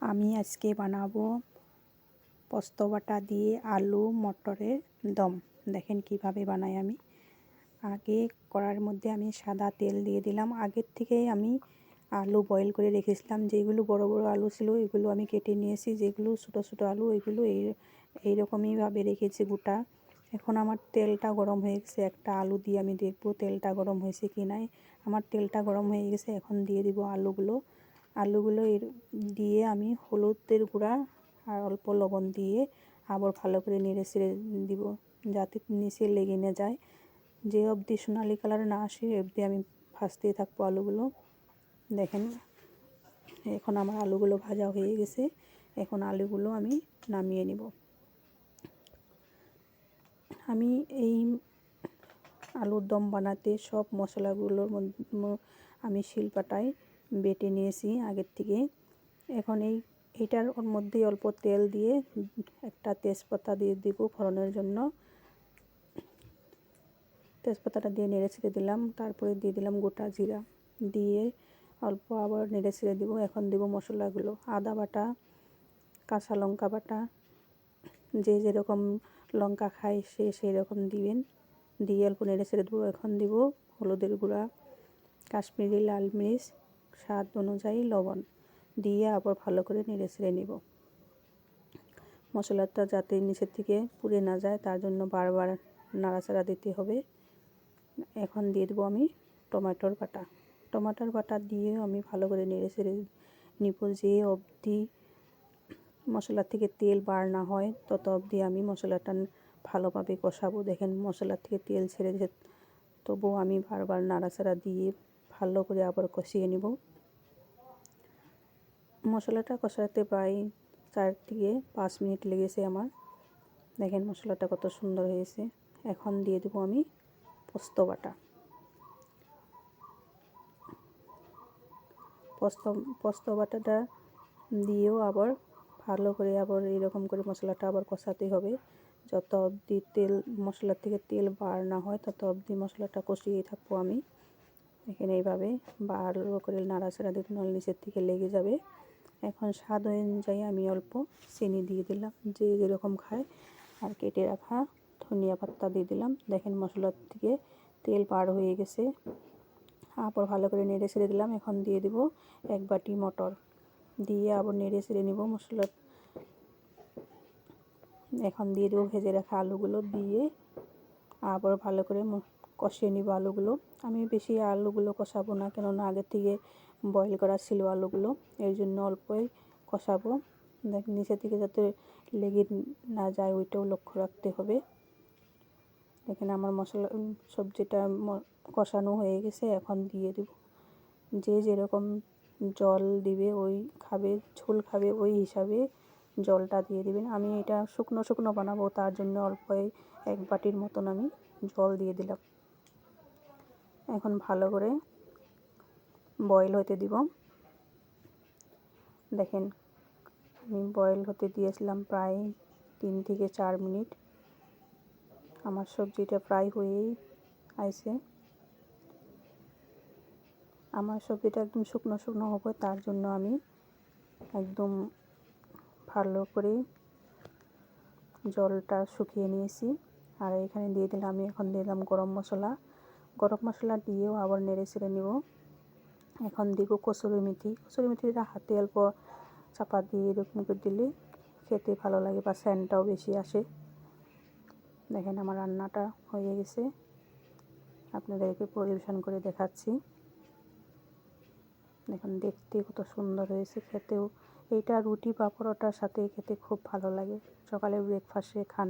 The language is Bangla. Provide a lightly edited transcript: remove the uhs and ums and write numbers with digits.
আমি আজকে বানাবো পোস্ত বাটা দিয়ে আলু মটরের দম। দেখেন কিভাবে বানাই আমি। আগে কড়াইয়ের মধ্যে আমি সাদা তেল দিয়ে দিলাম। আগের থেকেই আমি আলু বয়েল করে রেখেছিলাম। যেগুলো বড় বড় আলু ছিল এগুলো আমি কেটে নিয়েছি, যেগুলো ছোটো ছোটো আলু এগুলো এইরকমইভাবে রেখেছি গোটা। এখন আমার তেলটা গরম হয়ে গেছে, একটা আলু দিয়ে আমি দেখবো তেলটা গরম হয়েছে কি নাই। আমার তেলটা গরম হয়ে গেছে, এখন দিয়ে দিব আলুগুলো দিয়ে আমি হলুদের গুঁড়া আর অল্প লবণ দিয়ে আবার ভালো করে নেড়ে ছেড়ে দিব, যাতে নিচে লেগে না যায়। যে অবধি সোনালি কালার না আসে অবধি আমি ভাজতেই থাকবো আলুগুলো। দেখেন এখন আমার আলুগুলো ভাজা হয়ে গেছে। এখন আলুগুলো আমি নামিয়ে নিব। আমি এই আলুর দম বানাতে সব মশলাগুলোর আমি শিলপাটায় বেটে নিয়েছি আগের থেকে। এখন এইটার ওর মধ্যে অল্প তেল দিয়ে একটা তেজপাতা দিয়ে দিব ফোড়নের জন্য। তেজপাতাটা দিয়ে নেড়ে ছেড়ে দিলাম, তারপরে দিয়ে দিলাম গোটা জিরা, দিয়ে অল্প আবার নেড়ে ছেড়ে দিব। এখন দিব মশলাগুলো, আদা বাটা, কাঁচা লঙ্কা বাটা, যে যেরকম লঙ্কা খায় সে সেই রকম দিবেন, দিয়ে অল্প নেড়ে ছেড়ে দেবো। এখন দিব হলুদের গুঁড়া, কাশ্মীরি লাল মির্চ, স্বাদ অনুযায়ী লবণ, দিয়ে আবার ভালো করে নেড়ে ছেড়ে নিব। মশলাটা যাতে নিচের থেকে পুড়ে না যায় তার জন্য বারবার নাড়াচাড়া দিতে হবে। এখন দিয়ে দেবো আমি টমেটোর বাটা দিয়ে আমি ভালো করে নেড়ে ছেড়ে নিব। যে অবধি মশলা থেকে তেল বার না হয় তত অবধি আমি মশলাটা ভালোভাবে কষাবো। দেখেন মশলা থেকে তেল ছেড়ে যে, তবুও আমি বারবার নাড়াচাড়া দিয়ে ভালো করে আবার কষিয়ে নিব। মশলাটা কষাতে প্রায় 4 থেকে 5 মিনিট লেগেছে আমার। দেখেন মশলাটা কত সুন্দর হয়েছে। এখন দিয়ে দেবো আমি পোস্ত বাটাটা দিয়েও আবার ভালো করে আবার এইরকম করে মশলাটা আবার কষাতে হবে। যত অবধি মশলা থেকে তেল বার না হয় তত অবধি মশলাটা কষিয়েই থাকবো আমি। এখানে এইভাবে ভালো করে নাড়াচাড়া দিতে, নাহলে নিচের থেকে লেগে যাবে। এখন স্বাদ অনুযায়ী আমি অল্প চিনি দিয়ে দিলাম, যে যেরকম খায়, আর কেটে রাখা ধনিয়া পাতা দিয়ে দিলাম। দেখেন মশলার থেকে তেল বার হয়ে গেছে, আবার ভালো করে নেড়ে ছেড়ে দিলাম। এখন দিয়ে দিব 1 বাটি মটর, দিয়ে আবার নেড়ে ছেড়ে নিব মশলা। এখন দিয়ে দেবো ভেজে রাখা আলুগুলো, দিয়ে আবার ভালো করে কষিয়ে নিব আলুগুলো। আমি বেশি আলুগুলো কষাবো না, কেননা আগের থেকে বয়েল করা ছিল আলুগুলো, এর জন্য অল্পই কষাবো। দেখেন নিচে থেকে যাতে লেগে না যায় ওইটাও লক্ষ্য রাখতে হবে। দেখেন আমার সবজিটা কষানো হয়ে গেছে। এখন দিয়ে দেব, যে যেরকম জল দিবে ঝোল খাবে ওই হিসাবে জলটা দিয়ে দিবেন। আমি এটা শুকনো শুকনো বানাবো, তার জন্য অল্পই 1 বাটির মতন আমি জল দিয়ে দিলাম। এখন ভালো করে বয়েল হতে দিব। দেখেন আমি বয়েল হতে দিয়েছিলাম প্রায় 3 থেকে 4 মিনিট। আমার সবজিটা প্রায় হয়েই আইছে। আমার সবজিটা একদম শুকনো শুকনো হবে, তার জন্য আমি একদম ভালো করে জলটা শুকিয়ে নিয়েছি। আর এখানে দিয়ে দিলাম এখন দিলাম গরম মশলা দিয়েও আবার নেড়ে ছেড়ে নেব। এখন দিব কসুরি মেথিটা হাতে অল্প চাপা দিয়ে এরকম করে দিলে খেতে ভালো লাগে, বা সেন্টটাও বেশি আসে। দেখেন আমার রান্নাটা হয়ে গেছে, আপনাদেরকে পরিবেশন করে দেখাচ্ছি। দেখুন দেখতে কত সুন্দর হয়েছে, খেতেও এইটা রুটি বা পরোটার সাথে খেতে খুব ভালো লাগে। সকালে ব্রেকফাস্টে খান।